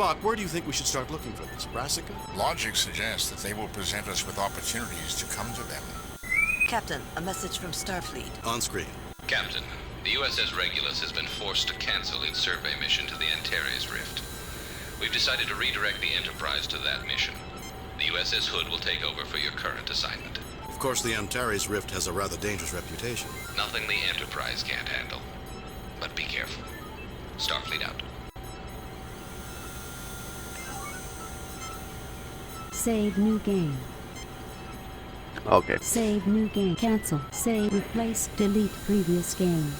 Spock, where do you think we should start looking for this? Brassica? Logic suggests that they will present us with opportunities to come to them. Captain, a message from Starfleet. On screen. Captain, the USS Regulus has been forced to cancel its survey mission to the Antares Rift. We've decided to redirect the Enterprise to that mission. The USS Hood will take over for your current assignment. Of course, the Antares Rift has a rather dangerous reputation. Nothing the Enterprise can't handle. But be careful. Starfleet out. Save new game. Okay. Save new game. Cancel. Save. Replace. Delete previous game.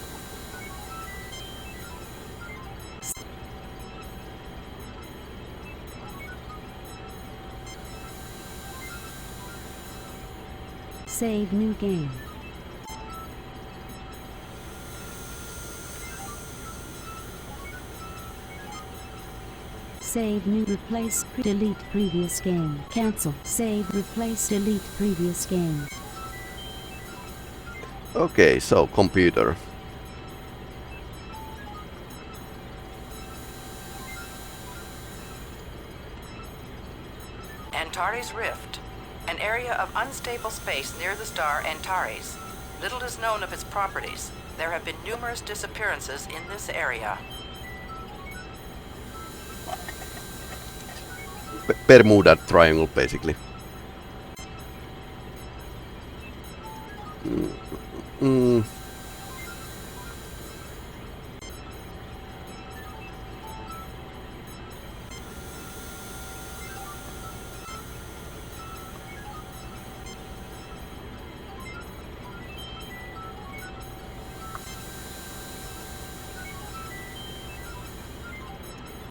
Save new game. Save new. Replace. Delete previous game. Cancel. Save. Replace. Delete previous game. Okay, so computer. Antares Rift, an area of unstable space near the star Antares. Little is known of its properties. There have been numerous disappearances in this area. Bermuda Triangle, basically.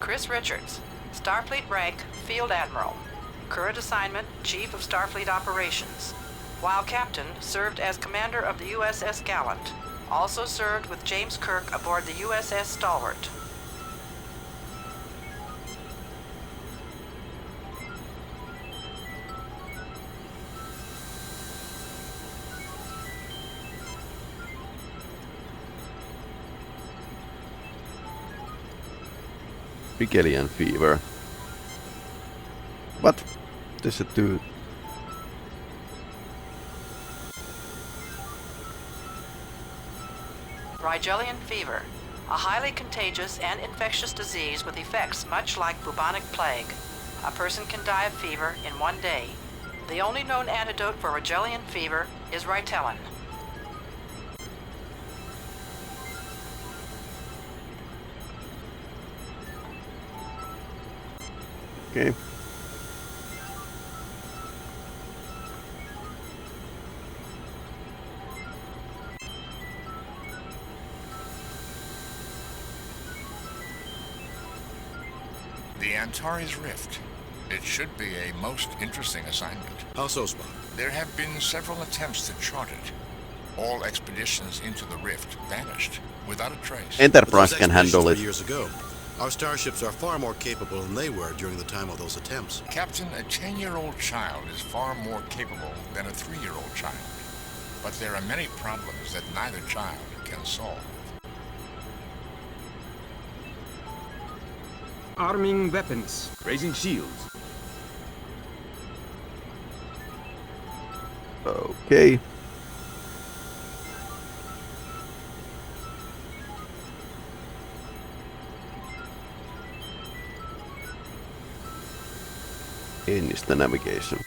Chris Richards, Starfleet rank, Field Admiral. Current assignment, Chief of Starfleet Operations. While Captain, served as Commander of the USS Gallant. Also served with James Kirk aboard the USS Stalwart. Rigelian fever. What? Does it do? Rigelian fever, a highly contagious and infectious disease with effects much like bubonic plague. A person can die of fever in 1 day. The only known antidote for Rigelian fever is Ritelin. Okay. The Antares Rift. It should be a most interesting assignment. How so, Spock? There have been several attempts to chart it. All expeditions into the Rift vanished, without a trace. Enterprise But those can handle expeditions it. were years ago. Our starships are far more capable than they were during the time of those attempts. Captain, a 10-year-old child is far more capable than a 3-year-old child. But there are many problems that neither child can solve. Arming weapons, raising shields. Okay. Ennist the navigation.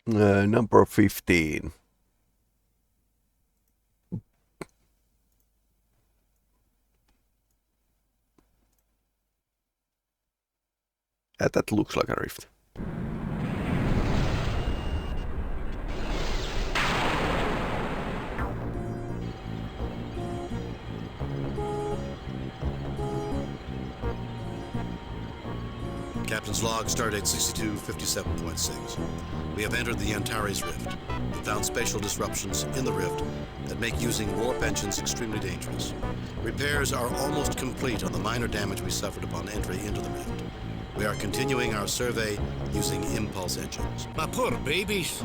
Number 15. That looks like a rift. Captain's log, stardate 6257.6. We have entered the Antares Rift. We found spatial disruptions in the rift that make using warp engines extremely dangerous. Repairs are almost complete on the minor damage we suffered upon entry into the rift. We are continuing our survey using impulse engines. My poor babies.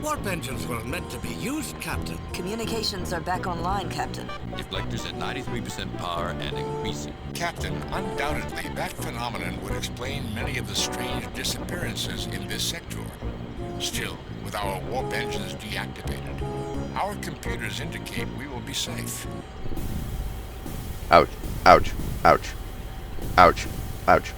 Warp engines were meant to be used, Captain. Communications are back online, Captain. Deflectors at 93% power and increasing. Captain, undoubtedly that phenomenon would explain many of the strange disappearances in this sector. Still, with our warp engines deactivated, our computers indicate we will be safe. Ouch, ouch, ouch, ouch, ouch.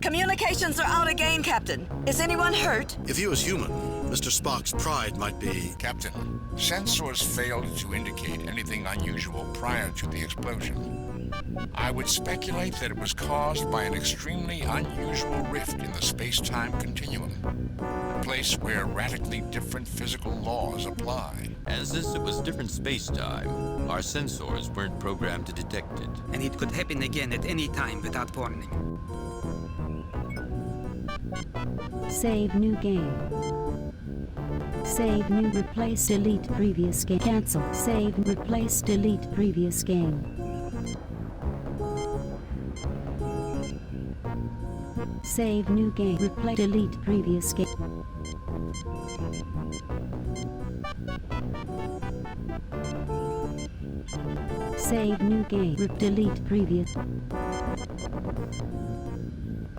Communications are out again, Captain. Is anyone hurt? If he was human, Mr. Spock's pride might be... Captain, sensors failed to indicate anything unusual prior to the explosion. I would speculate that it was caused by an extremely unusual rift in the space-time continuum, a place where radically different physical laws apply. And since it was different space-time, our sensors weren't programmed to detect it. And it could happen again at any time without warning. Save new game. Save new, replace, delete previous game. Cancel. Save, replace, delete previous game. Save new game. Replace, delete previous game. Save new game. Delete previous.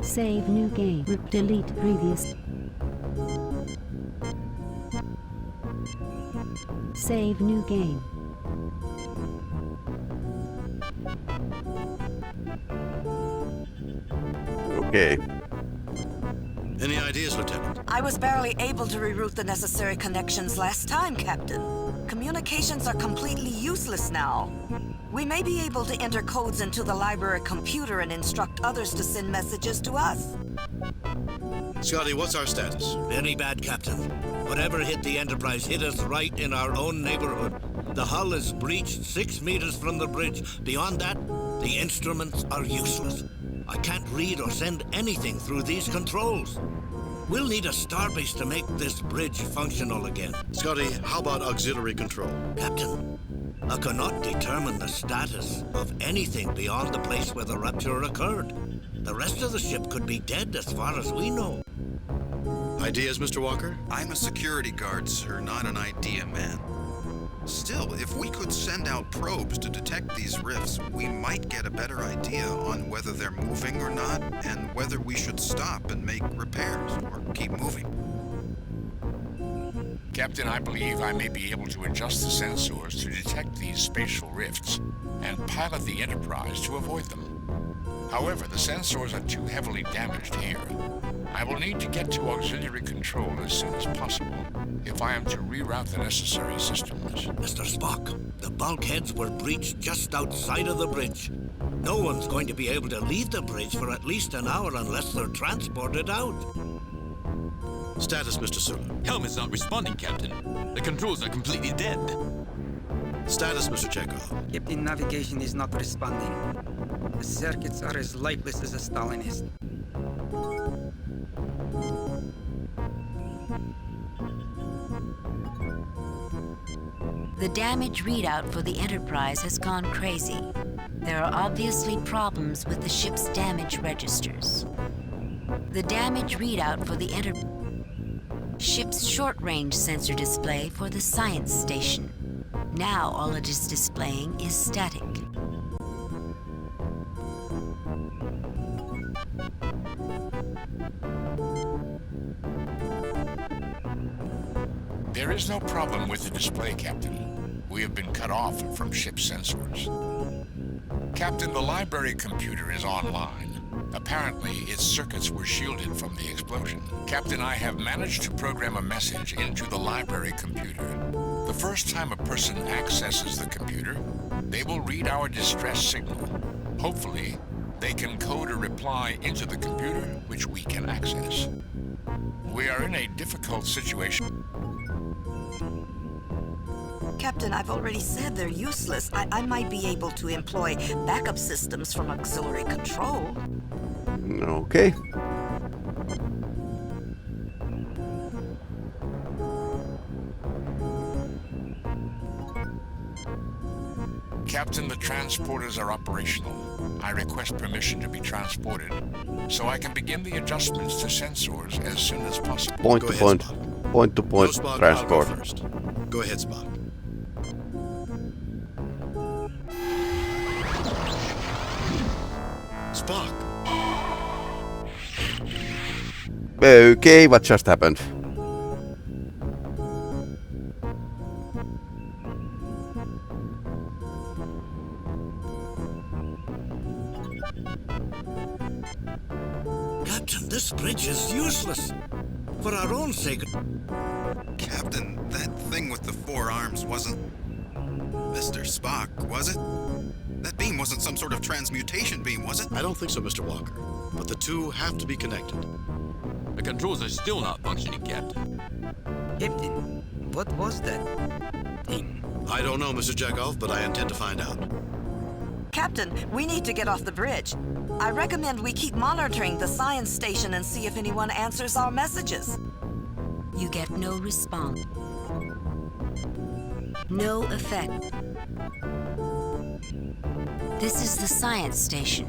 Save new game. Delete previous. Save new game. Okay. Any ideas, Lieutenant? I was barely able to reroute the necessary connections last time, Captain. Communications are completely useless now. We may be able to enter codes into the library computer and instruct others to send messages to us. Scotty, what's our status? Very bad, Captain. Whatever hit the Enterprise hit us right in our own neighborhood. The hull is breached 6 meters from the bridge. Beyond that, the instruments are useless. I can't read or send anything through these controls. We'll need a starbase to make this bridge functional again. Scotty, how about auxiliary control? Captain, I cannot determine the status of anything beyond the place where the rupture occurred. The rest of the ship could be dead as far as we know. Ideas, Mr. Walker? I'm a security guard, sir, not an idea man. Still, if we could send out probes to detect these rifts, we might get a better idea on whether they're moving or not, and whether we should stop and make repairs or keep moving. Captain, I believe I may be able to adjust the sensors to detect these spatial rifts and pilot the Enterprise to avoid them. However, the sensors are too heavily damaged here. I will need to get to auxiliary control as soon as possible if I am to reroute the necessary systems. Mr. Spock, the bulkheads were breached just outside of the bridge. No one's going to be able to leave the bridge for at least an hour unless they're transported out. Status, Mr. Sulu. Helmet's not responding, Captain. The controls are completely dead. Status, Mr. Chekhov. Captain, navigation is not responding. The circuits are as lifeless as a Stalinist. The damage readout for the Enterprise has gone crazy. There are obviously problems with the ship's damage registers. The damage readout for the ship's short-range sensor display for the science station. Now all it is displaying is static. There is no problem with the display, Captain. We have been cut off from ship sensors. Captain, the library computer is online. Apparently, its circuits were shielded from the explosion. Captain, I have managed to program a message into the library computer. The first time a person accesses the computer, they will read our distress signal. Hopefully, they can code a reply into the computer, which we can access. We are in a difficult situation. Captain, I've already said they're useless. I might be able to employ backup systems from auxiliary control. Okay. Captain, the transporters are operational. I request permission to be transported so I can begin the adjustments to sensors as soon as possible. Point-to-point No, Spock, transport. I'll go first. Go ahead, Spock. Spock! Okay, what just happened? Captain, this bridge is useless. For our own sake. Captain, that thing with the 4 arms wasn't Mr. Spock, was it? That beam wasn't some sort of transmutation beam, was it? I don't think so, Mr. Walker. But the two have to be connected. The controls are still not functioning, Captain. Captain, what was that thing? I don't know, Mr. Chekhov, but I intend to find out. Captain, we need to get off the bridge. I recommend we keep monitoring the science station and see if anyone answers our messages. You get no response. No effect. This is the science station.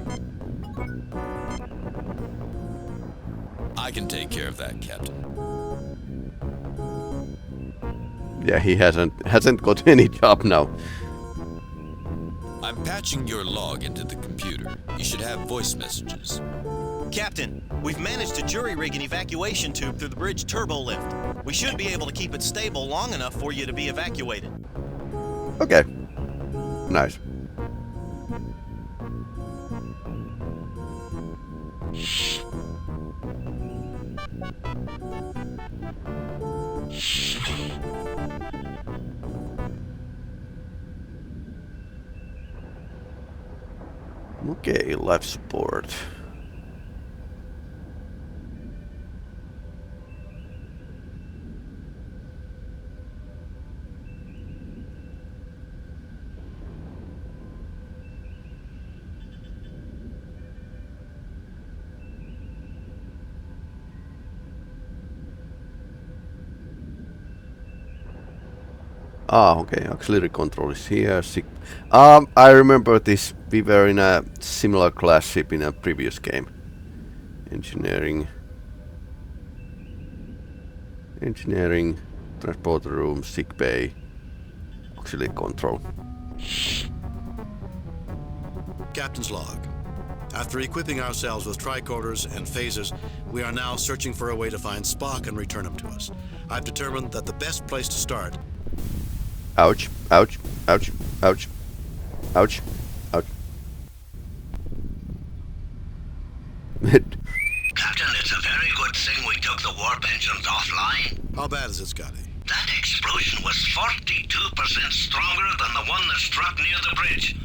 I can take care of that, Captain. Yeah, he hasn't got any job now. I'm patching your log into the computer. You should have voice messages. Captain, we've managed to jury-rig an evacuation tube through the bridge turbo lift. We should be able to keep it stable long enough for you to be evacuated. Okay. Nice. Okay, life support. Ah, okay, auxiliary control is here. I remember this. We were in a similar class ship in a previous game. Engineering, transport room, sick bay, auxiliary control. Captain's log. After equipping ourselves with tricorders and phasers, we are now searching for a way to find Spock and return him to us. I've determined that the best place to start... Ouch, ouch, ouch, ouch, ouch, ouch. Captain, it's a very good thing we took the warp engines offline. How bad is it, Scotty? That explosion was 42% stronger than the one that struck near the bridge.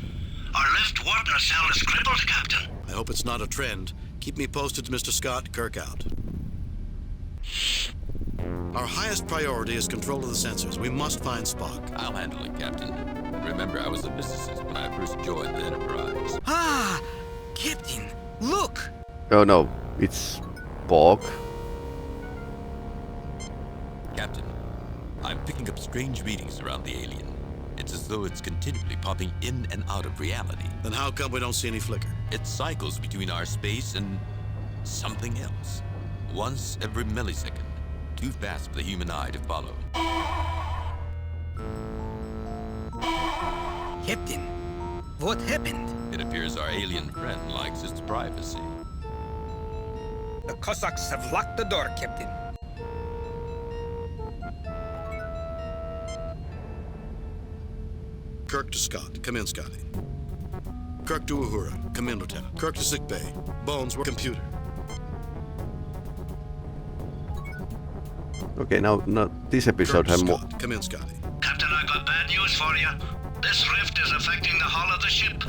Our left warp nacelle is crippled, Captain. I hope it's not a trend. Keep me posted to Mr. Scott. Kirk out. Our highest priority is control of the sensors. We must find Spock. I'll handle it, Captain. Remember, I was a physicist when I first joined the Enterprise. Ah! Captain, look! Oh no, it's Spock. Captain, I'm picking up strange readings around the alien. It's as though it's continually popping in and out of reality. Then how come we don't see any flicker? It cycles between our space and something else. Once every millisecond. Too fast for the human eye to follow. Captain, what happened? It appears our alien friend likes his privacy. The Cossacks have locked the door, Captain. Kirk to Scott. Come in, Scotty. Kirk to Uhura. Come in, Lieutenant. Kirk to sick bay. Bones, we're computer. Okay, now this episode has more. Come in, Scotty. Captain, I got bad news for you. This rift is affecting the hull of the ship.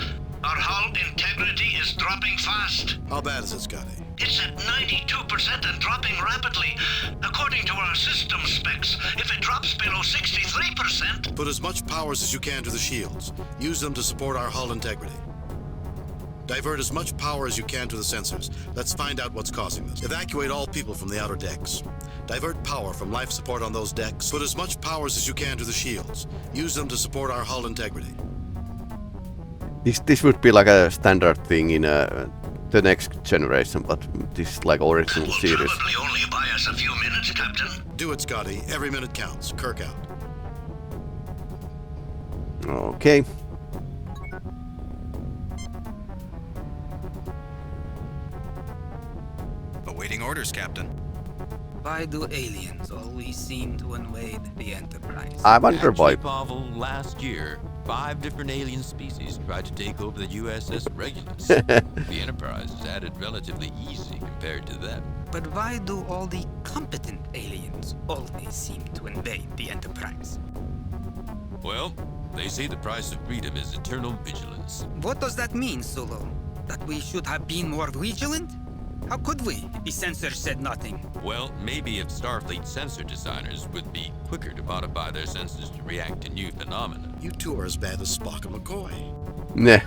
Our hull integrity is dropping fast. How bad is it, Scotty? It's at 92% and dropping rapidly. According to our system specs, if it drops below 63%... Put as much powers as you can to the shields. Use them to support our hull integrity. Divert as much power as you can to the sensors. Let's find out what's causing this. Evacuate all people from the outer decks. Divert power from life support on those decks. Put as much powers as you can to the shields. Use them to support our hull integrity. This would be like a standard thing in the next generation, but this is like original series. Probably only buy us a few minutes, Captain. Do it, Scotty. Every minute counts. Kirk out. Okay. Awaiting orders, Captain. Why do aliens always seem to invade the Enterprise? I wonder why. Actually, Pavel, last year, 5 different alien species tried to take over the USS Regulus. The Enterprise is at it relatively easy compared to them. But why do all the competent aliens always seem to invade the Enterprise? Well, they say the price of freedom is eternal vigilance. What does that mean, Sulu? That we should have been more vigilant? How could we if the sensors said nothing? Well, maybe if Starfleet sensor designers would be quicker to modify their sensors to react to new phenomena. You two are as bad as Spock and McCoy. Nah.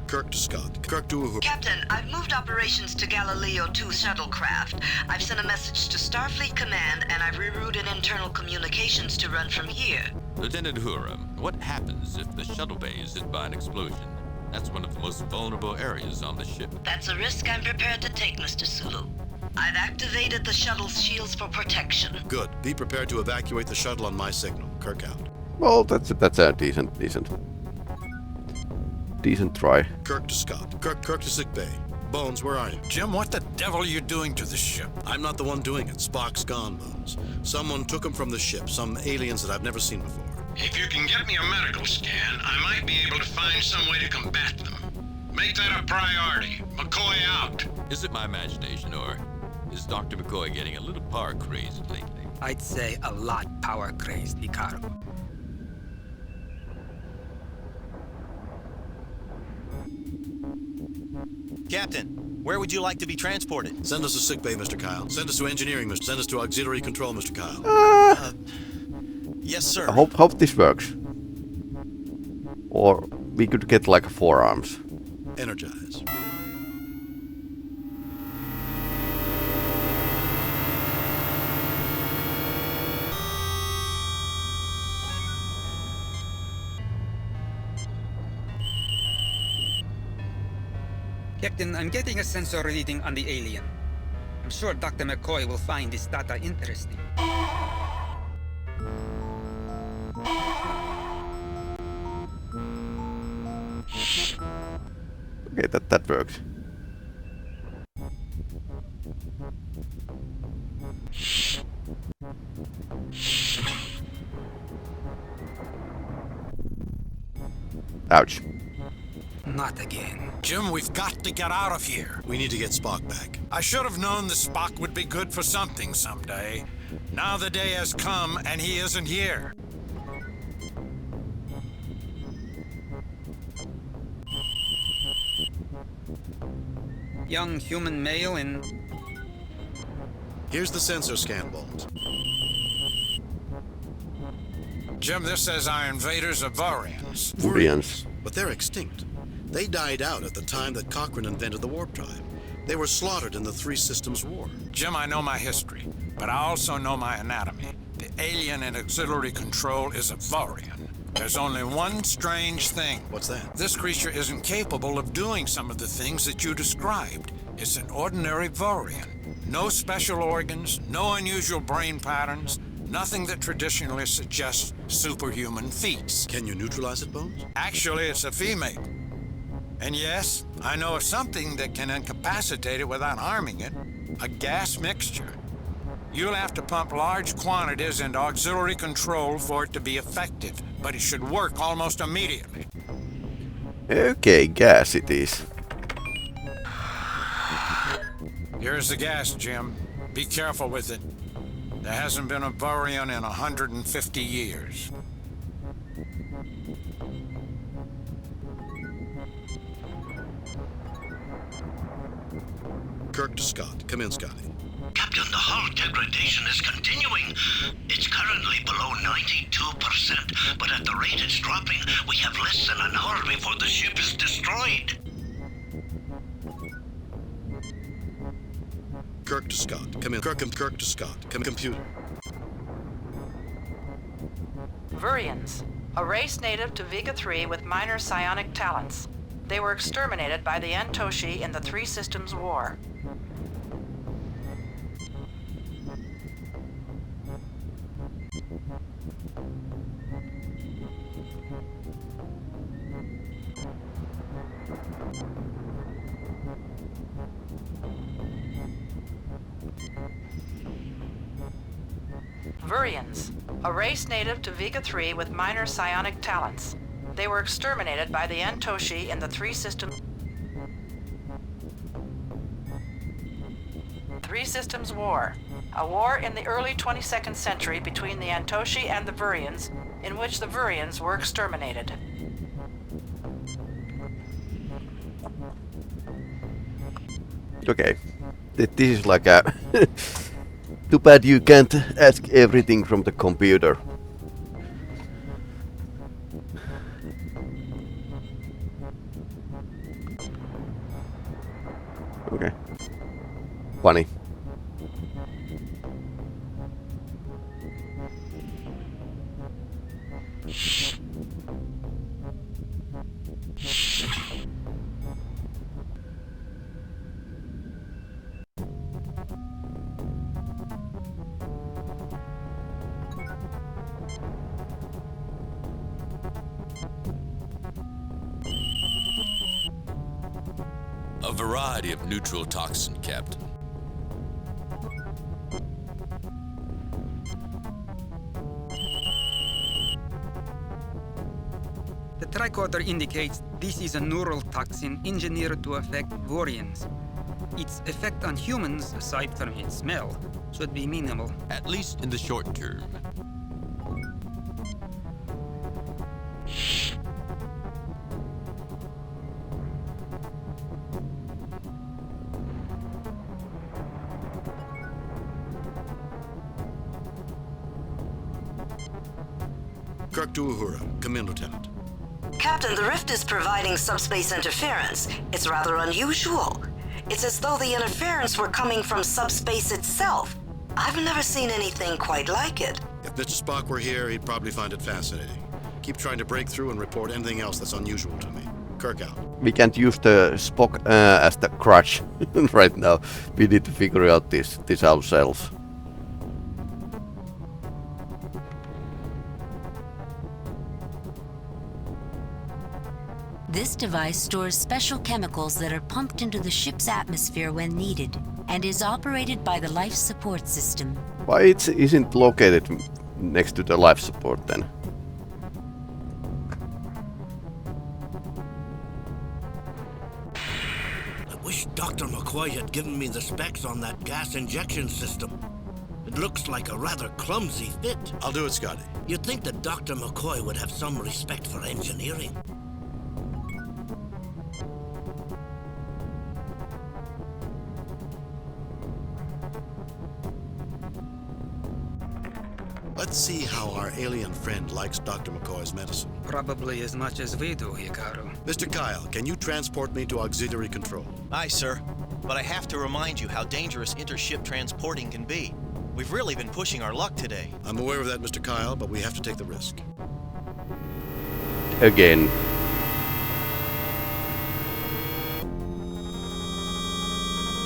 Kirk to Scott. Kirk to Uhura. Captain, I've moved operations to Galileo 2 shuttlecraft. I've sent a message to Starfleet Command, and I've rerouted internal communications to run from here. Lieutenant Uhura, what happens if the shuttle bay is hit by an explosion? That's one of the most vulnerable areas on the ship. That's a risk I'm prepared to take, Mr. Sulu. I've activated the shuttle's shields for protection. Good. Be prepared to evacuate the shuttle on my signal. Kirk out. Well, that's a decent try. Kirk to Scott. Kirk to sick bay. Bones, where are you? Jim, what the devil are you doing to the ship? I'm not the one doing it. Spock's gone, Bones. Someone took him from the ship. Some aliens that I've never seen before. If you can get me a medical scan, I might be able to find some way to combat them. Make that a priority. McCoy out. Is it my imagination, or is Dr. McCoy getting a little power crazed lately? I'd say a lot power crazed, Hikaru. Captain, where would you like to be transported? Send us to sick bay, Mr. Kyle. Send us to engineering, Mr. Send us to auxiliary control, Mr. Kyle. Yes, sir. I hope this works. Or we could get like 4 arms. Energize. Captain, I'm getting a sensor reading on the alien. I'm sure Dr. McCoy will find this data interesting. Okay, that works. Ouch. Not again. Jim, we've got to get out of here. We need to get Spock back. I should have known the Spock would be good for something someday. Now the day has come and he isn't here. Young human male in... Here's the sensor scan, Bones. Jim, this says our invaders are Vaurians. Vaurians. But they're extinct. They died out at the time that Cochrane invented the warp drive. They were slaughtered in the 3 Systems War. Jim, I know my history, but I also know my anatomy. The alien in auxiliary control is a Vaurian. There's only one strange thing. What's that? This creature isn't capable of doing some of the things that you described. It's an ordinary Vaurian. No special organs, no unusual brain patterns, nothing that traditionally suggests superhuman feats. Can you neutralize it, Bones? Actually, it's a female. And yes, I know of something that can incapacitate it without harming it. A gas mixture. You'll have to pump large quantities into auxiliary control for it to be effective, but it should work almost immediately. Okay, gas it is. Here's the gas, Jim. Be careful with it. There hasn't been a Vaurian in 150 years. Kirk to Scott. Come in, Scotty. Captain, the hull degradation is continuing. It's currently below 92%, but at the rate it's dropping, we have less than an hour before the ship is destroyed. Kirk to Scott. Come in. Kirk to Scott. Come computer. Vaurians. a race native to Vega 3 with minor psionic talents. They were exterminated by the Antoshi in the Three Systems War. Vurians, a race native to Vega 3 with minor psionic talents. They were exterminated by the Antoshi in the Three Systems War, a war in the early 22nd century between the Antoshi and the Vurians, in which the Vurians were exterminated. Okay, this is like a... Too bad you can't ask everything from the computer. Okay. Funny. A variety of neutral toxin, Captain. The tricorder indicates this is a neural toxin engineered to affect Vorians. Its effect on humans, aside from its smell, should be minimal. At least in the short term. Kirk to Uhura. Come in, Lieutenant. Captain, the rift is providing subspace interference. It's rather unusual. It's as though the interference were coming from subspace itself. I've never seen anything quite like it. If Mr. Spock were here, he'd probably find it fascinating. Keep trying to break through and report anything else that's unusual to me. Kirk out. We can't use the Spock as the crutch right now. We need to figure out this ourselves. This device stores special chemicals that are pumped into the ship's atmosphere when needed, and is operated by the life support system. Why it isn't located next to the life support then? I wish Dr. McCoy had given me the specs on that gas injection system. It looks like a rather clumsy fit. I'll do it, Scotty. You'd think that Dr. McCoy would have some respect for engineering. Let's see how our alien friend likes Dr. McCoy's medicine. Probably as much as we do, Hikaru. Mr. Kyle, can you transport me to auxiliary control? Aye, sir. But I have to remind you how dangerous intership transporting can be. We've really been pushing our luck today. I'm aware of that, Mr. Kyle, but we have to take the risk. Again.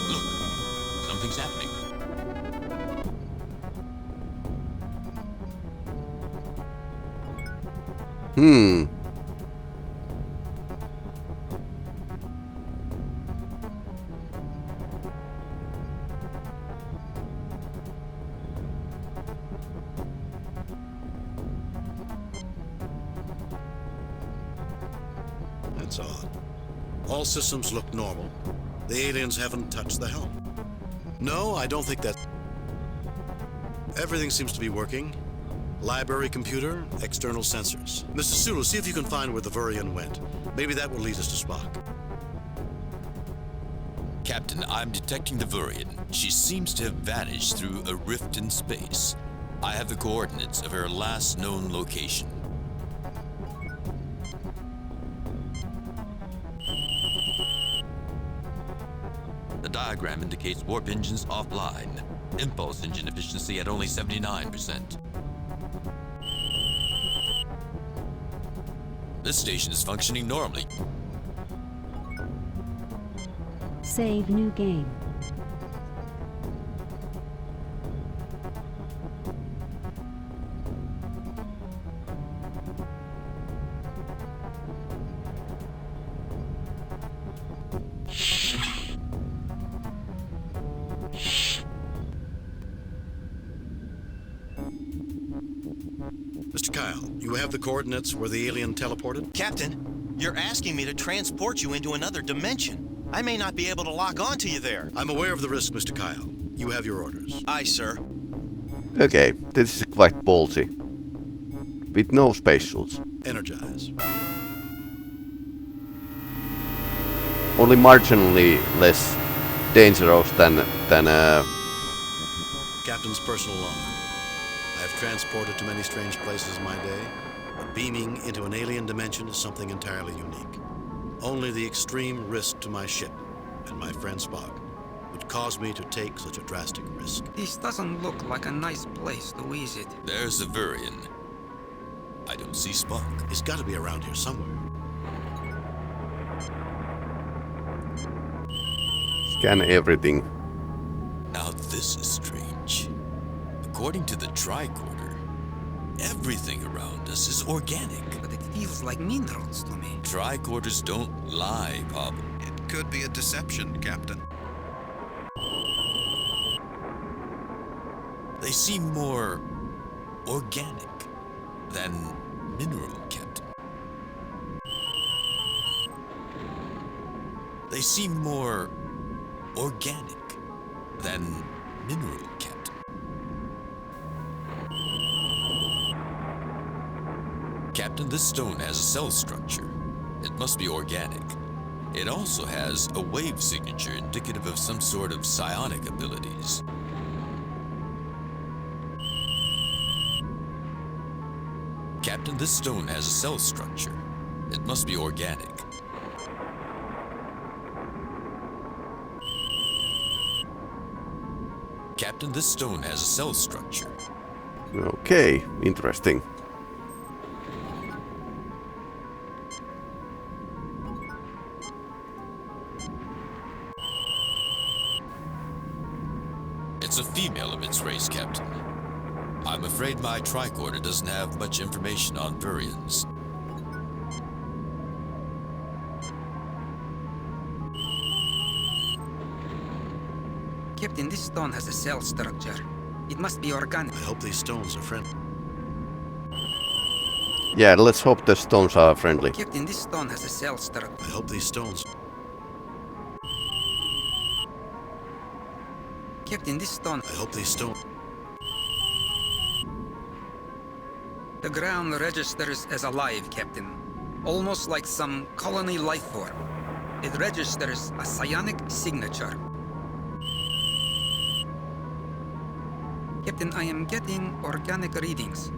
Look, something's happening. That's odd. All systems look normal. The aliens haven't touched the helm. No, I don't think that... Everything seems to be working. Library computer, external sensors. Mr. Sulu, see if you can find where the Vurian went. Maybe that will lead us to Spock. Captain, I'm detecting the Vurian. She seems to have vanished through a rift in space. I have the coordinates of her last known location. The diagram indicates warp engines offline. Impulse engine efficiency at only 79%. This station is functioning normally. Save new game. Mr. Kyle, you have the coordinates where the alien teleported? Captain, you're asking me to transport you into another dimension. I may not be able to lock onto you there. I'm aware of the risk, Mr. Kyle. You have your orders. Aye, sir. Okay, this is quite ballsy. With no spacesuits. Energize. Only marginally less dangerous than Captain's personal log. I have transported to many strange places in my day, but beaming into an alien dimension is something entirely unique. Only the extreme risk to my ship and my friend Spock would cause me to take such a drastic risk. This doesn't look like a nice place to visit. There's a Vurian. I don't see Spock. He's got to be around here somewhere. scan everything. Now this is strange. According to the tricorder, everything around us is organic. But it feels like minerals to me. Tricorders don't lie, Pablo. It could be a deception, Captain. They seem more organic than mineral, Captain. They seem more organic than mineral, Captain. Captain, this stone has a cell structure. It must be organic. It also has a wave signature indicative of some sort of psionic abilities. Captain, this stone has a cell structure. It must be organic. Captain, this stone has a cell structure. Okay, interesting. It's a female of its race, Captain. I'm afraid my tricorder doesn't have much information on Vurians. Captain, this stone has a cell structure. It must be organic. I hope these stones are friendly. Yeah, let's hope the stones are friendly. Captain, this stone has a cell structure. I hope these stones... Captain, this stone... I hope these stones... The ground registers as alive, Captain. Almost like some colony life form. It registers a psionic signature. Captain, I am getting organic readings.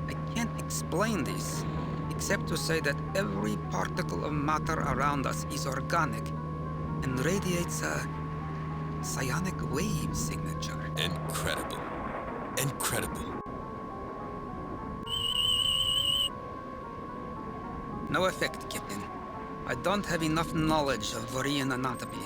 I can't explain this, except to say that every particle of matter around us is organic and radiates a psionic wave signature. Incredible. Incredible. No effect, Captain. I don't have enough knowledge of Vurian anatomy.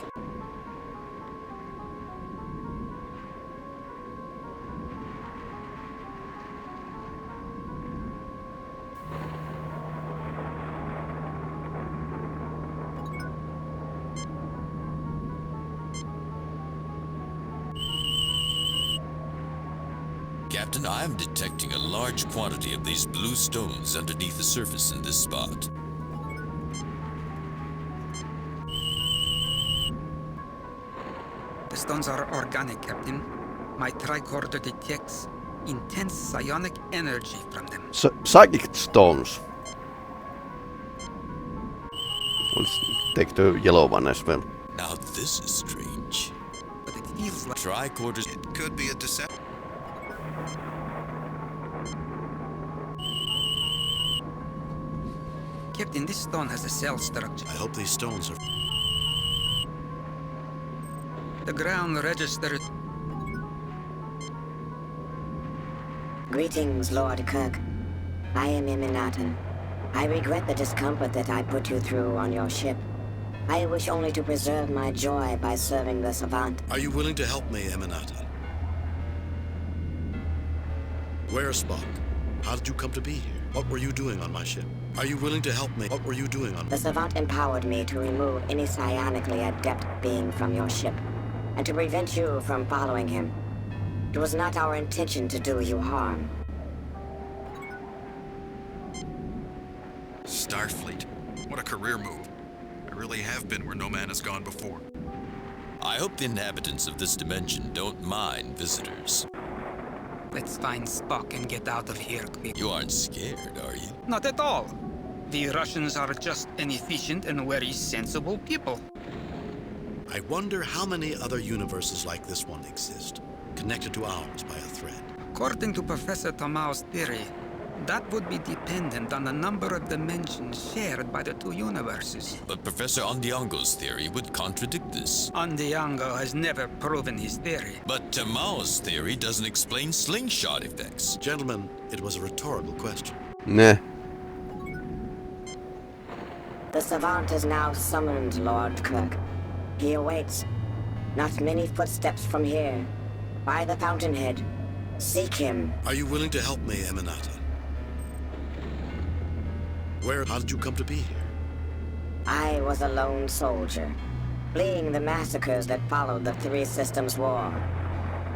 Captain, I am detecting a large quantity of these blue stones underneath the surface in this spot. The stones are organic, Captain. My tricorder detects intense psionic energy from them. Psychic stones. Let's take the yellow one as well. Now this is strange. But it feels like... Tricorders... It could be a deception. Captain, this stone has a cell structure. I hope these stones are... The ground registers... Greetings, Lord Kirk. I am Eminatan. I regret the discomfort that I put you through on your ship. I wish only to preserve my joy by serving the Savant. Are you willing to help me, Eminata? Where's Spock? How did you come to be here? What were you doing on my ship? Are you willing to help me? What were you doing on... The Savant empowered me to remove any psionically adept being from your ship, and to prevent you from following him. It was not our intention to do you harm. Starfleet. What a career move. I really have been where no man has gone before. I hope the inhabitants of this dimension don't mind visitors. Let's find Spock and get out of here quick. You aren't scared, are you? Not at all. The Russians are just an efficient and very sensible people. I wonder how many other universes like this one exist, connected to ours by a thread. According to Professor Tomau's theory, that would be dependent on the number of dimensions shared by the two universes. But Professor Ondiango's theory would contradict this. Ondiango has never proven his theory. But Tomau's theory doesn't explain slingshot effects. Gentlemen, it was a rhetorical question. Nah. The Savant is now summoned, Lord Kirk. He awaits, not many footsteps from here, by the fountainhead. Seek him. Are you willing to help me, Eminata? How did you come to be here? I was a lone soldier, fleeing the massacres that followed the Three Systems War.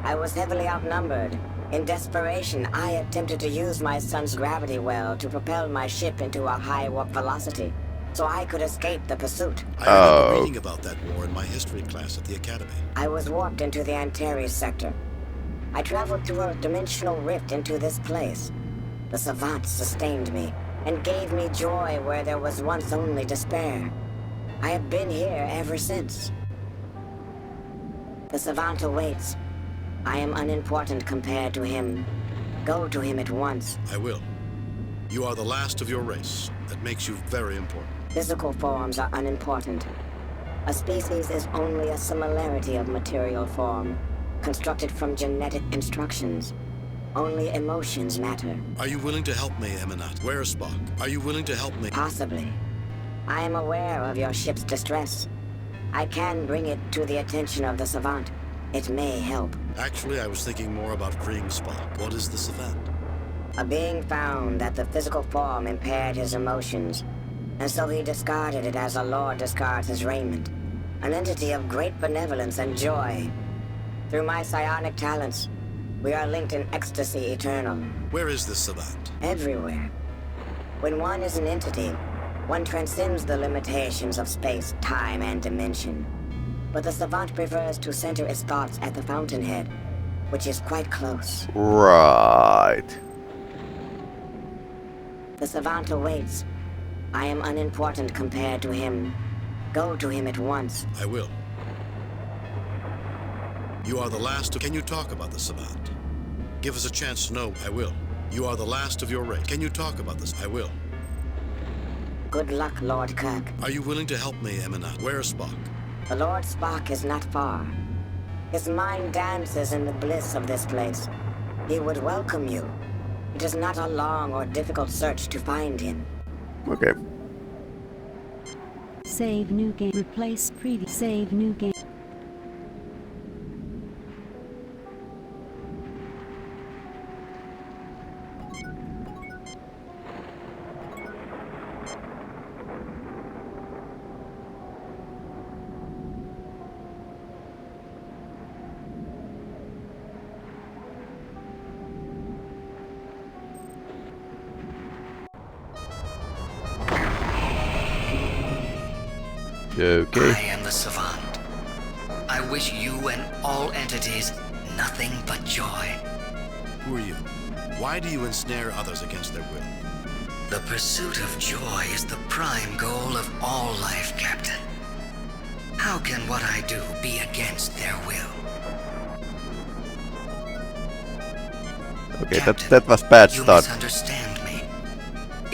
I was heavily outnumbered. In desperation, I attempted to use my son's gravity well to propel my ship into a high warp velocity, so I could escape the pursuit. I remember reading about that war in my history class at the Academy. I was warped into the Antares sector. I traveled through a dimensional rift into this place. The Savant sustained me and gave me joy where there was once only despair. I have been here ever since. The Savant awaits. I am unimportant compared to him. Go to him at once. I will. You are the last of your race. That makes you very important. Physical forms are unimportant. A species is only a similarity of material form, constructed from genetic instructions. Only emotions matter. Are you willing to help me, Eminat? Where's Spock? Are you willing to help me? Possibly. I am aware of your ship's distress. I can bring it to the attention of the Savant. It may help. Actually, I was thinking more about freeing Spock. What is the Savant? A being found that the physical form impaired his emotions, and so he discarded it as a lord discards his raiment. An entity of great benevolence and joy. Through my psionic talents, we are linked in ecstasy eternal. Where is this Savant? Everywhere. When one is an entity, one transcends the limitations of space, time, and dimension. But the Savant prefers to center its thoughts at the fountainhead, which is quite close. Right. The Savant awaits. I am unimportant compared to him. Go to him at once. I will. You are the last of... Can you talk about the Savant? Give us a chance to know. I will. You are the last of your race. Can you talk about this? I will. Good luck, Lord Kirk. Are you willing to help me, Eminat? Where's Spock? The Lord Spock is not far. His mind dances in the bliss of this place. He would welcome you. It is not a long or difficult search to find him. Okay. Save new game. Replace previous. Save new game. Okay. I am the Savant. I wish you and all entities nothing but joy. Who are you? Why do you ensnare others against their will? The pursuit of joy is the prime goal of all life, Captain. How can what I do be against their will? Okay, Captain, that was bad you start. misunderstand me.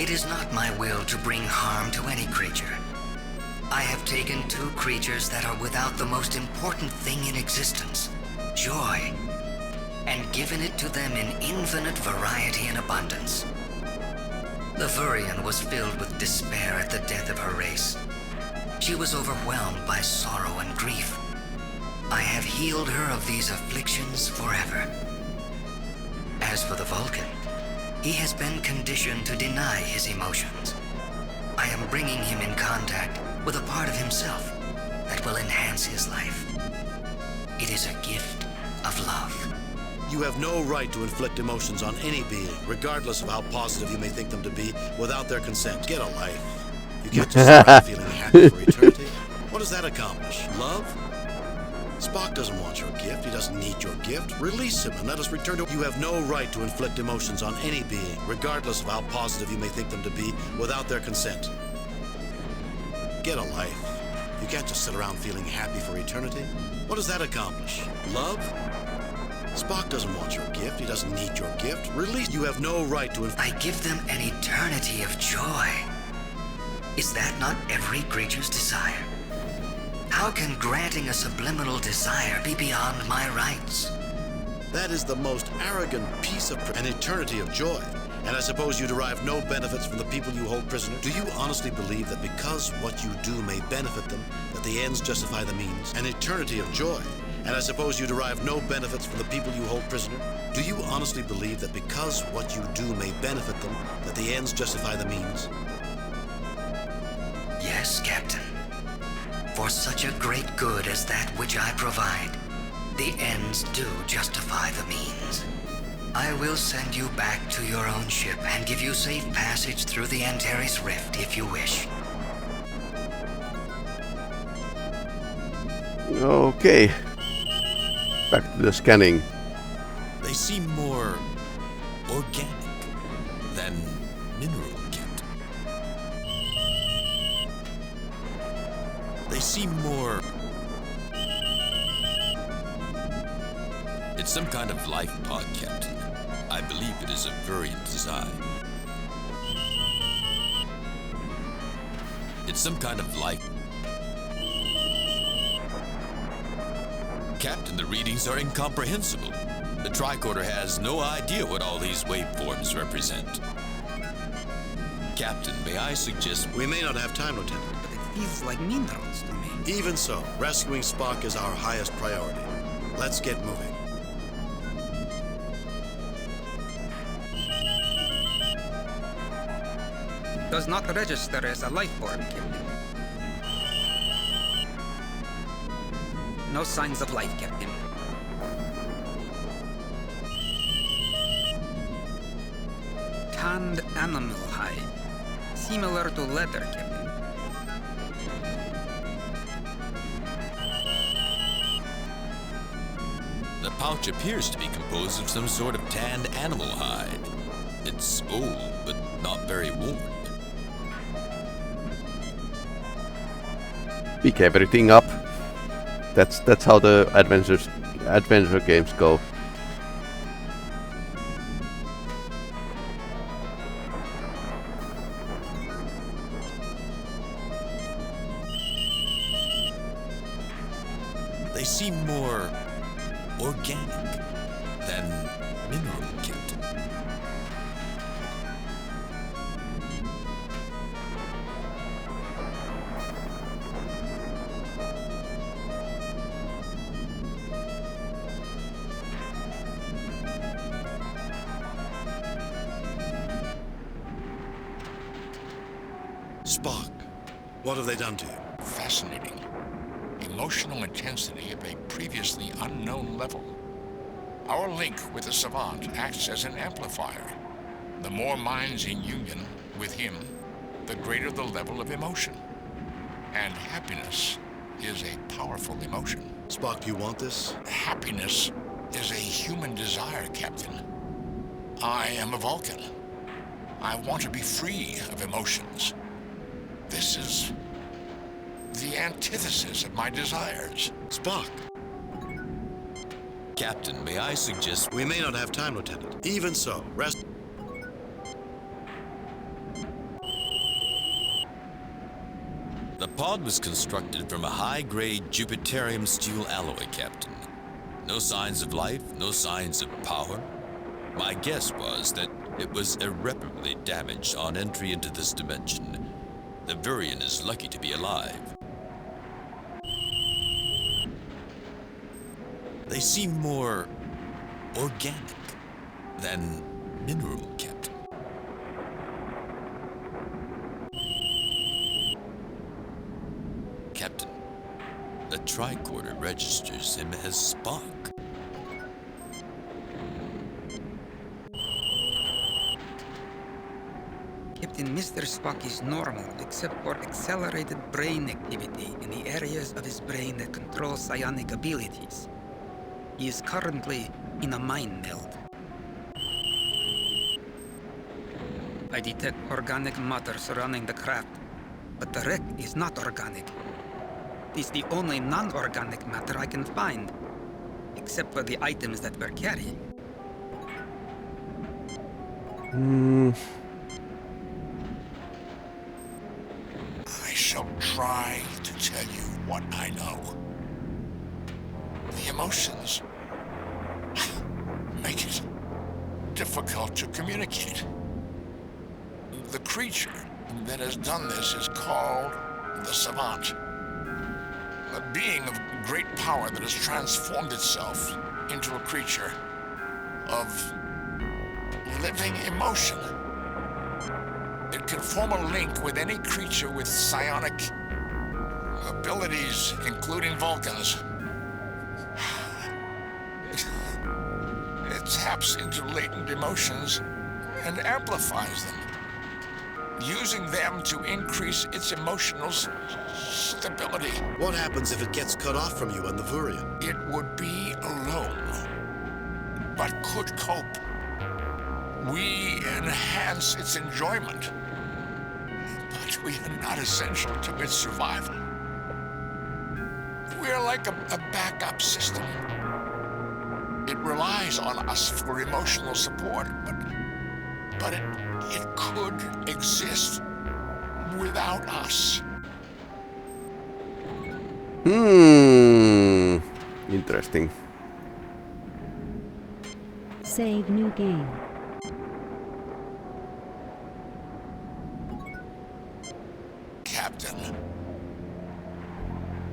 It is not my will to bring harm to any creature. I have taken two creatures that are without the most important thing in existence, joy, and given it to them in infinite variety and abundance. The Vurian was filled with despair at the death of her race. She was overwhelmed by sorrow and grief. I have healed her of these afflictions forever. As for the Vulcan, he has been conditioned to deny his emotions. I am bringing him in contact with a part of himself that will enhance his life. It is a gift of love. You have no right to inflict emotions on any being, regardless of how positive you may think them to be, without their consent. Get a life. You can't just sit around feeling happy for eternity. What does that accomplish? Love? Spock doesn't want your gift. He doesn't need your gift. Release him and let us return to... You have no right to inflict emotions on any being, regardless of how positive you may think them to be, without their consent. Get a life. You can't just sit around feeling happy for eternity. What does that accomplish? Love? Spock doesn't want your gift. He doesn't need your gift. Release. You have no right to... I give them an eternity of joy. Is that not every creature's desire? How can granting a subliminal desire be beyond my rights? That is the most arrogant piece of... An eternity of joy. And I suppose you derive no benefits from the people you hold prisoner? Do you honestly believe that because what you do may benefit them, that the ends justify the means? An eternity of joy. And I suppose you derive no benefits from the people you hold prisoner? Do you honestly believe that because what you do may benefit them, that the ends justify the means? Yes, Captain. For such a great good as that which I provide, the ends do justify the means. I will send you back to your own ship and give you safe passage through the Antares Rift if you wish. Okay. Back to the scanning. They seem more organic than mineral, Captain. They seem more... It's some kind of life pod, Captain. I believe it is a Vurian design. It's some kind of life... Captain, the readings are incomprehensible. The tricorder has no idea what all these waveforms represent. Captain, may I suggest... We may not have time, Lieutenant. But it feels like minerals to me. Even so, rescuing Spock is our highest priority. Let's get moving. Does not register as a life form, Captain. No signs of life, Captain. Tanned animal hide. Similar to leather, Captain. The pouch appears to be composed of some sort of tanned animal hide. It's old, but not very worn. Pick everything up. That's how the adventure games go. They seem more organic than mineral, Captain. Spock, what have they done to you? Fascinating. Emotional intensity of a previously unknown level. Our link with the Savant acts as an amplifier. The more minds in union with him, the greater the level of emotion. And happiness is a powerful emotion. Spock, do you want this? Happiness is a human desire, Captain. I am a Vulcan. I want to be free of emotions. This is the antithesis of my desires. Spock! Captain, may I suggest... We may not have time, Lieutenant. Even so, rest... The pod was constructed from a high-grade Jupiterium steel alloy, Captain. No signs of life, no signs of power. My guess was that It was irreparably damaged on entry into this dimension. The Virion is lucky to be alive. They seem more organic than mineral, Captain. Captain, the tricorder registers him as Spock. Captain, Mr. Spock is normal, except for accelerated brain activity in the areas of his brain that control psionic abilities. He is currently in a mind meld. I detect organic matter surrounding the craft, but the wreck is not organic. It is the only non-organic matter I can find, except for the items that we're carrying. I shall try to tell you what I know. The emotions make it difficult to communicate. The creature that has done this is called the Savant. A being of great power that has transformed itself into a creature of living emotion. It can form a link with any creature with psionic abilities, including Vulcans. It taps into latent emotions and amplifies them, using them to increase its emotional stability. What happens if it gets cut off from you and the Virion? It would be alone, but could cope. We enhance its enjoyment, but we are not essential to its survival. We're like a backup system. It relies on us for emotional support, but it could exist without us. Interesting. Save new game. Captain,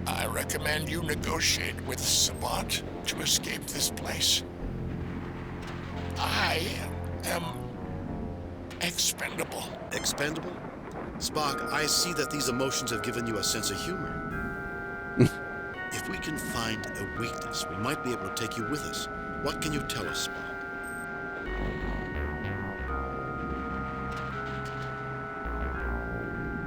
I recommend you negotiate with Savant to escape this place. I am expendable. Expendable? Spock, I see that these emotions have given you a sense of humor. If we can find a weakness, we might be able to take you with us. What can you tell us, Spock?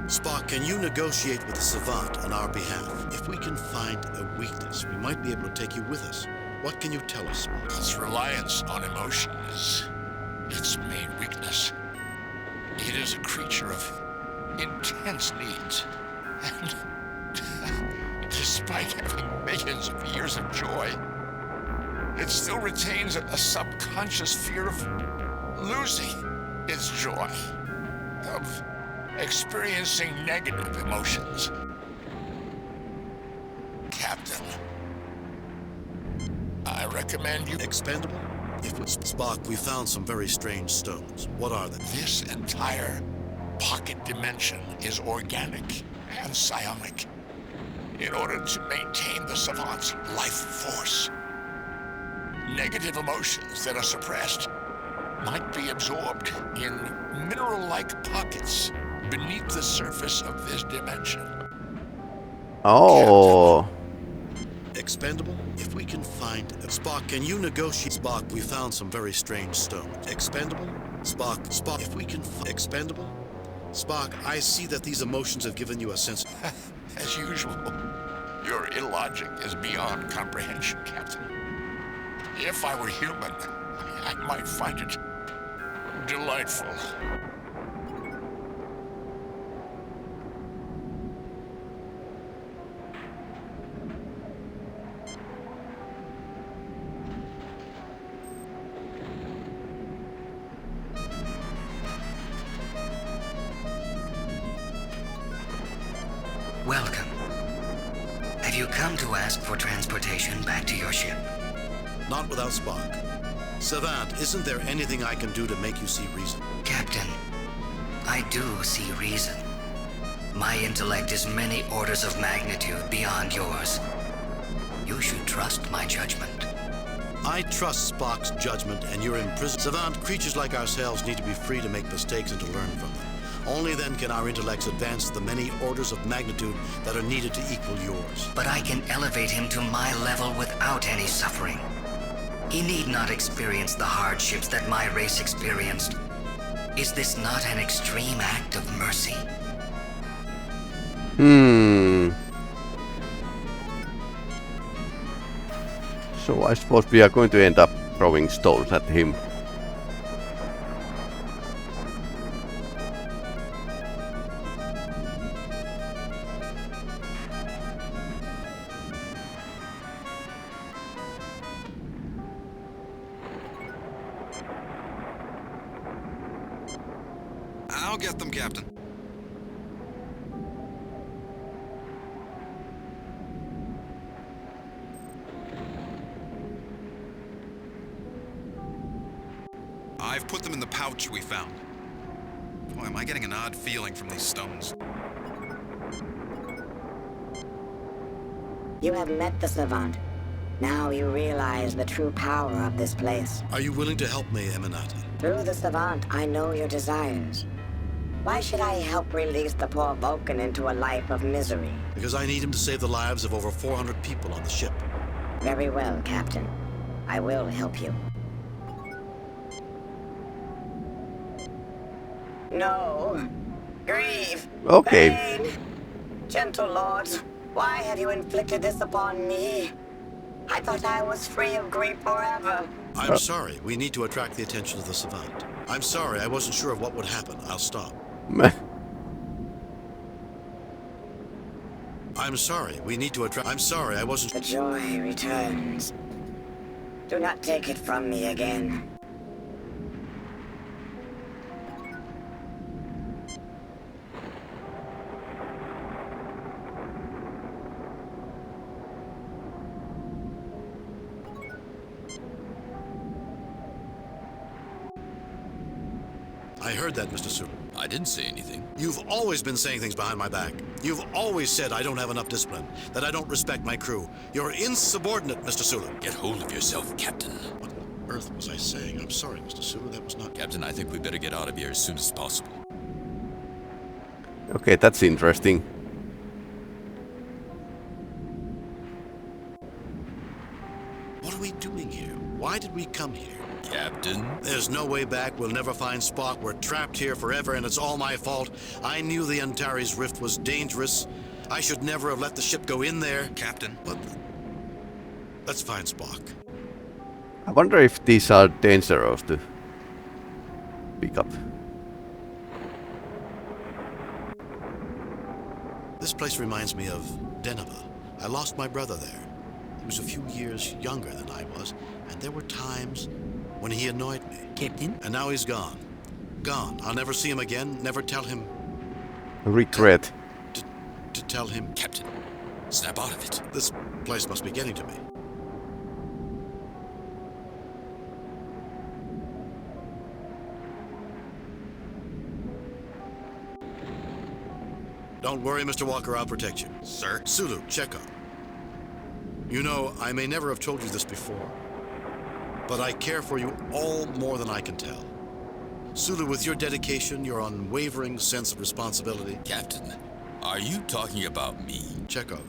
Spock, can you negotiate with the Savant on our behalf? If we can find a weakness, we might be able to take you with us. What can you tell us, Spock? Its reliance on emotion is its main weakness. It is a creature of intense needs, and despite having millions of years of joy, it still retains a subconscious fear of losing its joy, of experiencing negative emotions. Captain, I recommend you... Expendable? If it's Spock, we found some very strange stones. What are they? This entire pocket dimension is organic and psionic in order to maintain the Savant's life force. Negative emotions that are suppressed might be absorbed in mineral-like pockets beneath the surface of this dimension. Oh. Captain, Expendable? If we can find... Spock, can you negotiate... Spock, we found some very strange stones. Expendable? Spock, if we can... Expendable? Spock, I see that these emotions have given you a sense... As usual, your illogic is beyond comprehension, Captain. If I were human, I might find it delightful. Welcome. Have you come to ask for transportation back to your ship? Not without Spock. Savant, isn't there anything I can do to make you see reason? Captain, I do see reason. My intellect is many orders of magnitude beyond yours. You should trust my judgment. I trust Spock's judgment, and you're in prison. Savant, creatures like ourselves need to be free to make mistakes and to learn from them. Only then can our intellects advance the many orders of magnitude that are needed to equal yours. But I can elevate him to my level without any suffering. He need not experience the hardships that my race experienced. Is this not an extreme act of mercy? So I suppose we are going to end up throwing stones at him. I'll get them, Captain. I've put them in the pouch we found. Boy, am I getting an odd feeling from these stones. You have met the Savant. Now you realize the true power of this place. Are you willing to help me, Eminata? Through the Savant, I know your desires. Why should I help release the poor Vulcan into a life of misery? Because I need him to save the lives of over 400 people on the ship. Very well, Captain. I will help you. No. Grief. Okay. Pain. Gentle lords, why have you inflicted this upon me? I thought I was free of grief forever. I'm sorry. We need to attract the attention of the Savant. I'm sorry. I wasn't sure of what would happen. I'll stop. I'm sorry. We need to attract... I'm sorry. I wasn't... The joy returns. Do not take it from me again. I heard that, Mr. Sulu. I didn't say anything. You've always been saying things behind my back. You've always said I don't have enough discipline, that I don't respect my crew. You're insubordinate, Mr. Sulu. Get hold of yourself, Captain. What on earth was I saying? I'm sorry, Mr. Sulu. That was not... Captain, I think we better get out of here as soon as possible. Okay, that's interesting. What are we doing here? Why did we come here? Captain? There's no way back. We'll never find Spock. We're trapped here forever, and it's all my fault. I knew the Antares rift was dangerous. I should never have let the ship go in there. Captain? But let's find Spock. I wonder if these are dangerous to pick up. This place reminds me of Deneva. I lost my brother there. He was a few years younger than I was, and there were times when he annoyed me. Captain? And now he's gone. Gone. I'll never see him again, never tell him... Regret. To tell him... Captain, snap out of it. This place must be getting to me. Don't worry, Mr. Walker, I'll protect you. Sir? Sulu, Chekhov. You know, I may never have told you this before, but I care for you all more than I can tell. Sulu, with your dedication, your unwavering sense of responsibility... Captain, are you talking about me? Chekhov,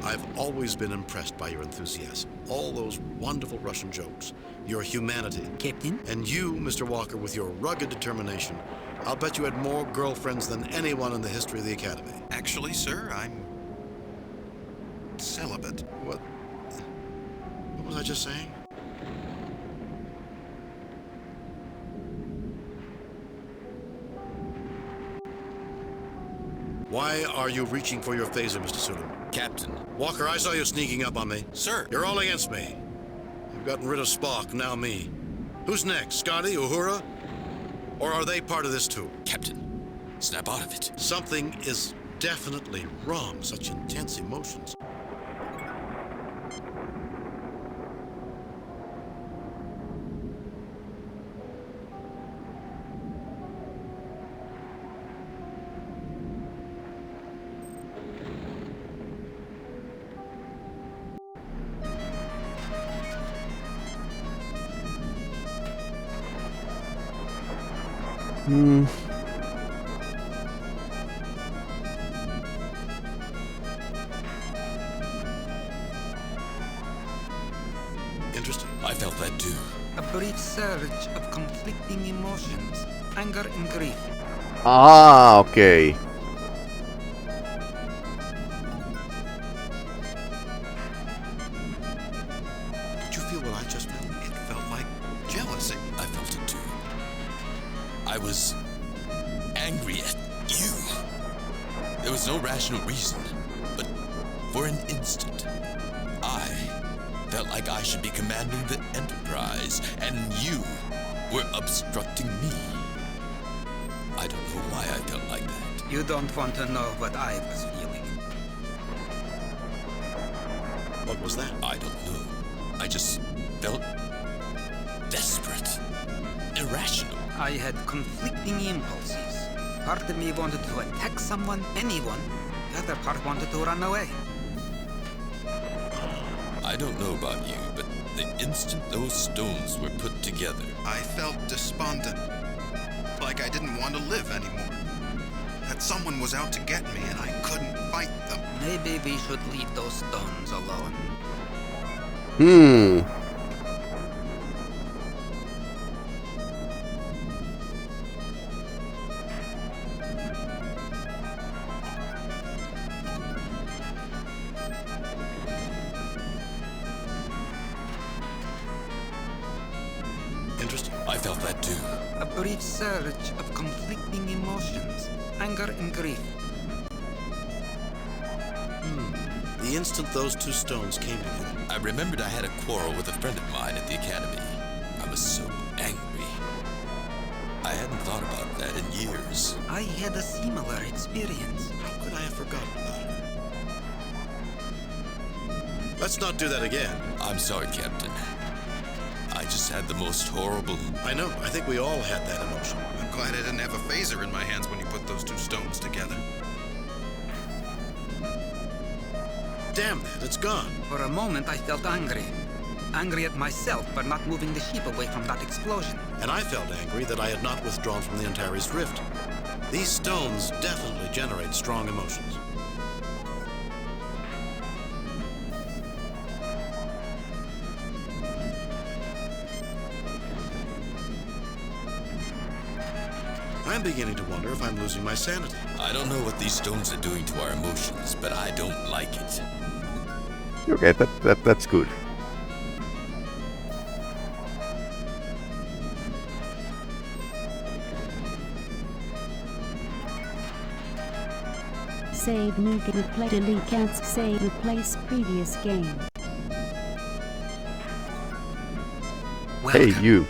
I've always been impressed by your enthusiasm. All those wonderful Russian jokes, your humanity. Captain? And you, Mr. Walker, with your rugged determination. I'll bet you had more girlfriends than anyone in the history of the Academy. Actually, sir, I'm... celibate. What was I just saying? Why are you reaching for your phaser, Mr. Sulu? Captain. Walker, I saw you sneaking up on me. Sir. You're all against me. You've gotten rid of Spock, now me. Who's next? Scotty? Uhura? Or are they part of this too? Captain, snap out of it. Something is definitely wrong. Such intense emotions. Interesting. I felt that too. A brief surge of conflicting emotions, anger and grief. Ah, okay. Did you feel what I just felt? It felt like jealousy. I felt it too. I was angry at you. There was no rational reason, but for an instant, I felt like I should be commanding the Enterprise, and you were obstructing me. I don't know why I felt like that. You don't want to know what I was feeling. What was that? I don't know. I just felt desperate, irrational. I had conflicting impulses. Part of me wanted to attack someone, anyone. The other part wanted to run away. I don't know about you, but the instant those stones were put together, I felt despondent. Like I didn't want to live anymore. That someone was out to get me and I couldn't fight them. Maybe we should leave those stones alone. Interesting. I felt that too. A brief surge of conflicting emotions, anger and grief. The instant those two stones came together. I remembered I had a quarrel with a friend of mine at the academy. I was so angry. I hadn't thought about that in years. I had a similar experience. How could I have forgotten about her? Let's not do that again. I'm sorry, Captain. I just had the most horrible... I know. I think we all had that emotion. I'm glad I didn't have a phaser in my hands when you put those two stones together. Damn that, it's gone. For a moment, I felt angry. Angry at myself for not moving the ship away from that explosion. And I felt angry that I had not withdrawn from the Antares rift. These stones definitely generate strong emotions. I'm beginning to wonder if I'm losing my sanity. I don't know what these stones are doing to our emotions, but I don't like it. Okay, that's good. Save new game, replay, delete, cancel, save, replace previous game. Welcome. Hey, you.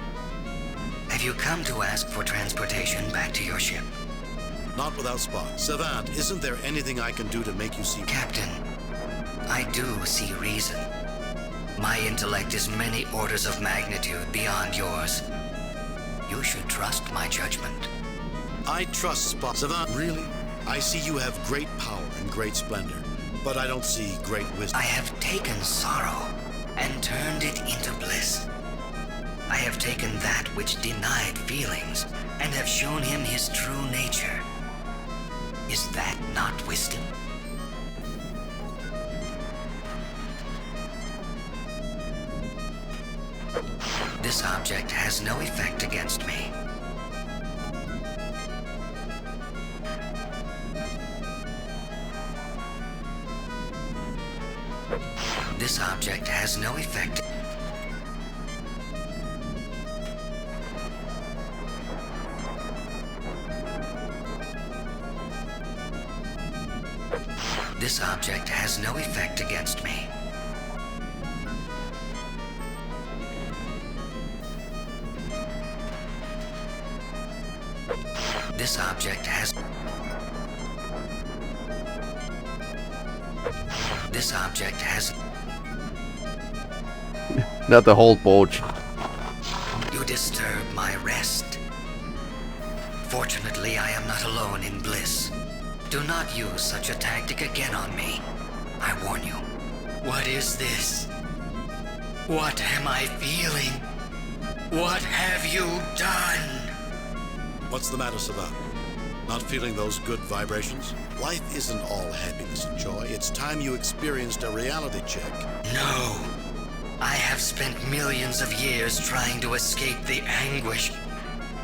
Have you come to ask for transportation back to your ship? Not without Spock. Savant, isn't there anything I can do to make you see... Captain, I do see reason. My intellect is many orders of magnitude beyond yours. You should trust my judgment. I trust Spock. Savant, really? I see you have great power and great splendor, but I don't see great wisdom. I have taken sorrow and turned it into bliss. I have taken that which denied feelings and have shown him his true nature. Is that not wisdom? This object has no effect against me. This object has no effect. This object has no effect against me. This object has... This object has... Not the whole boat. You disturb my rest. Fortunately, I am not alone in bliss. Do not use such a tactic again on me. I warn you. What is this? What am I feeling? What have you done? What's the matter, Savant? Not feeling those good vibrations? Life isn't all happiness and joy. It's time you experienced a reality check. No. I have spent millions of years trying to escape the anguish.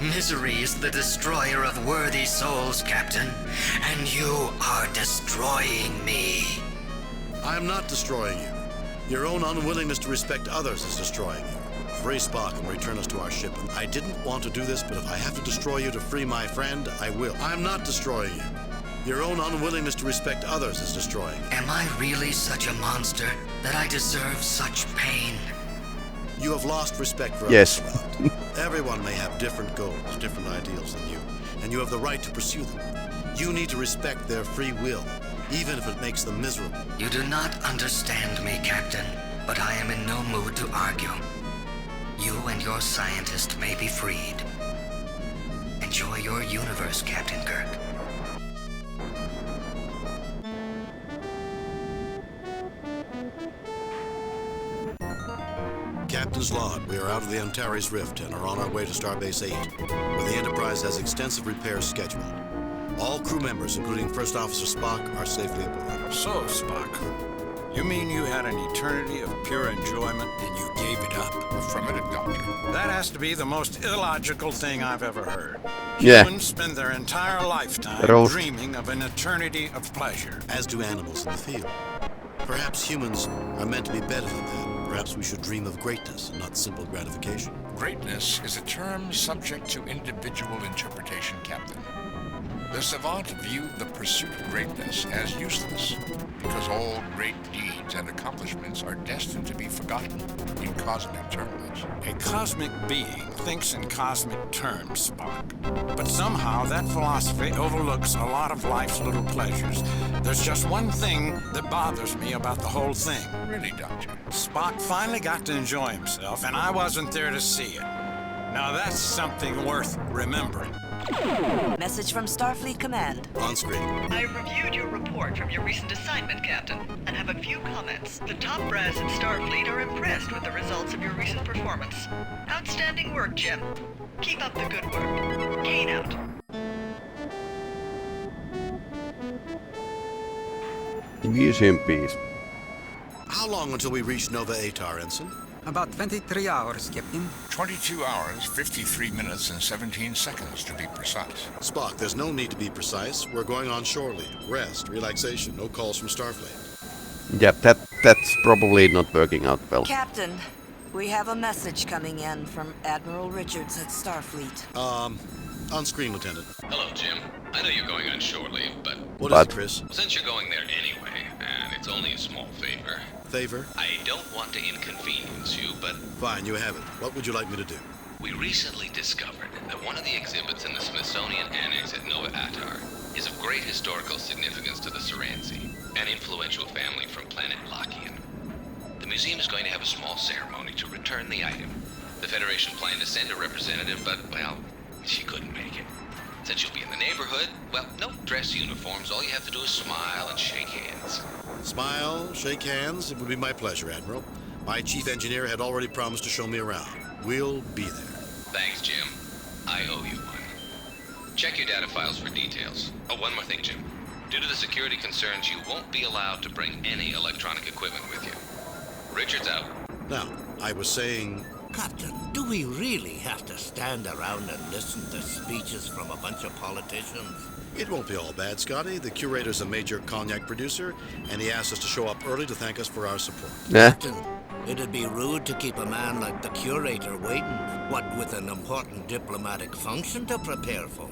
Misery is the destroyer of worthy souls, Captain, and you are destroying me. I'm not destroying you. Your own unwillingness to respect others is destroying you. Free Spock and return us to our ship. I didn't want to do this, but if I have to destroy you to free my friend, I will. I'm not destroying you. Your own unwillingness to respect others is destroying you. Am I really such a monster that I deserve such pain? You have lost respect for Yes. others, Savant. Everyone may have different goals, different ideals than you, and you have the right to pursue them. You need to respect their free will, even if it makes them miserable. You do not understand me, Captain, but I am in no mood to argue. You and your scientist may be freed. Enjoy your universe, Captain Kirk. Captain's log, we are out of the Antares Rift and are on our way to Starbase 8, where the Enterprise has extensive repairs scheduled. All crew members, including First Officer Spock, are safely aboard. So, Spock, you mean you had an eternity of pure enjoyment and you gave it up? Affirmative, Doctor. That has to be the most illogical thing I've ever heard. Yeah. Humans spend their entire lifetime Roast. dreaming of an eternity of pleasure. As do animals in the field. Perhaps humans are meant to be better than that. Perhaps we should dream of greatness and not simple gratification. Greatness is a term subject to individual interpretation, Captain. The Savant viewed the pursuit of greatness as useless, because all great deeds and accomplishments are destined to be forgotten in cosmic terms. A cosmic being thinks in cosmic terms, Spock. But somehow that philosophy overlooks a lot of life's little pleasures. There's just one thing that bothers me about the whole thing. Really, Doctor? Spock finally got to enjoy himself, and I wasn't there to see it. Now that's something worth remembering. Message from Starfleet Command. On screen. I reviewed your report from your recent assignment, Captain, and have a few comments. The top brass at Starfleet are impressed with the results of your recent performance. Outstanding work, Jim. Keep up the good work. Kane out. Museum piece. How long until we reach Nova Atar, Ensign? About 23 hours, Captain. 22 hours, 53 minutes, and 17 seconds to be precise. Spock, there's no need to be precise. We're going on shore leave. Rest, relaxation, no calls from Starfleet. Yep, that's probably not working out well. Captain, we have a message coming in from Admiral Richards at Starfleet. On screen, Lieutenant. Hello, Jim. I know you're going on shore leave, but... What is it, Chris? Since you're going there anyway, and it's only a small favor... Favor? I don't want to inconvenience you, but... Fine, you have it. What would you like me to do? We recently discovered that one of the exhibits in the Smithsonian Annex at Nova Atar is of great historical significance to the Serenzi, an influential family from planet Lakian. The museum is going to have a small ceremony to return the item. The Federation planned to send a representative, but, well, she couldn't make it. Since you'll be in the neighborhood, well, no dress uniforms. All you have to do is smile and shake hands. Smile, shake hands. It would be my pleasure, Admiral. My chief engineer had already promised to show me around. We'll be there. Thanks, Jim. I owe you one. Check your data files for details. Oh, one more thing, Jim. Due to the security concerns, you won't be allowed to bring any electronic equipment with you. Richards out. Now, I was saying... Captain, do we really have to stand around and listen to speeches from a bunch of politicians? It won't be all bad, Scotty. The curator's a major cognac producer, and he asked us to show up early to thank us for our support. Captain, it'd be rude to keep a man like the curator waiting, what with an important diplomatic function to prepare for.